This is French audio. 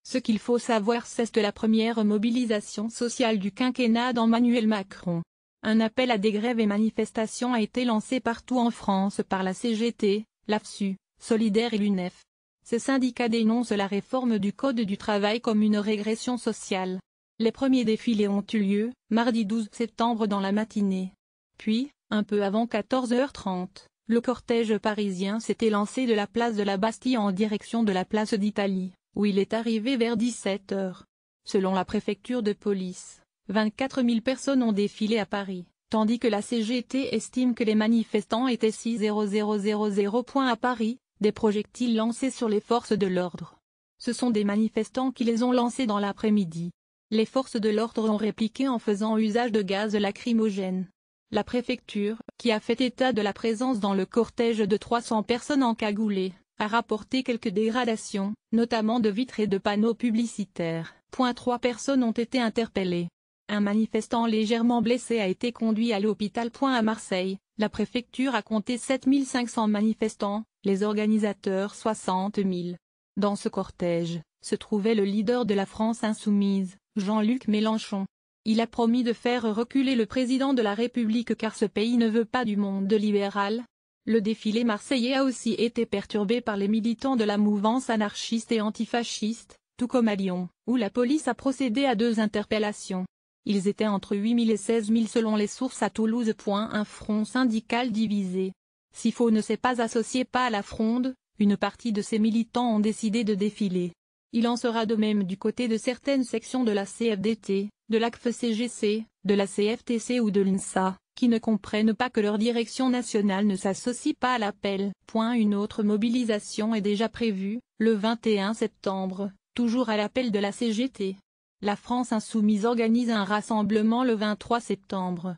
Ce qu'il faut savoir, c'est la première mobilisation sociale du quinquennat d'Emmanuel Macron. Un appel à des grèves et manifestations a été lancé partout en France par la CGT, l'AFSU, Solidaires et l'UNEF. Ces syndicats dénoncent la réforme du Code du travail comme une régression sociale. Les premiers défilés ont eu lieu, mardi 12 septembre dans la matinée. Puis, un peu avant 14h30, le cortège parisien s'était lancé de la place de la Bastille en direction de la place d'Italie, où il est arrivé vers 17h. Selon la préfecture de police, 24 000 personnes ont défilé à Paris, tandis que la CGT estime que les manifestants étaient 60000 à Paris, des projectiles lancés sur les forces de l'ordre. Ce sont des manifestants qui les ont lancés dans l'après-midi. Les forces de l'ordre ont répliqué en faisant usage de gaz lacrymogène. La préfecture, qui a fait état de la présence dans le cortège de 300 personnes encagoulées, a rapporté quelques dégradations, notamment de vitres et de panneaux publicitaires. 3 personnes ont été interpellées. Un manifestant légèrement blessé a été conduit à l'hôpital. À Marseille, la préfecture a compté 7500 manifestants, les organisateurs 60 000. Dans ce cortège, se trouvait le leader de la France insoumise, Jean-Luc Mélenchon. Il a promis de faire reculer le président de la République car ce pays ne veut pas du monde libéral. Le défilé marseillais a aussi été perturbé par les militants de la mouvance anarchiste et antifasciste, tout comme à Lyon, où la police a procédé à 2 interpellations. Ils étaient entre 8 000 et 16 000 selon les sources à Toulouse. Un front syndical divisé. SIFO ne s'est pas associé à la fronde, une partie de ses militants ont décidé de défiler. Il en sera de même du côté de certaines sections de la CFDT, de l'ACF-CGC, de la CFTC ou de l'INSA, qui ne comprennent pas que leur direction nationale ne s'associe pas à l'appel. Une autre mobilisation est déjà prévue, le 21 septembre, toujours à l'appel de la CGT. La France insoumise organise un rassemblement le 23 septembre.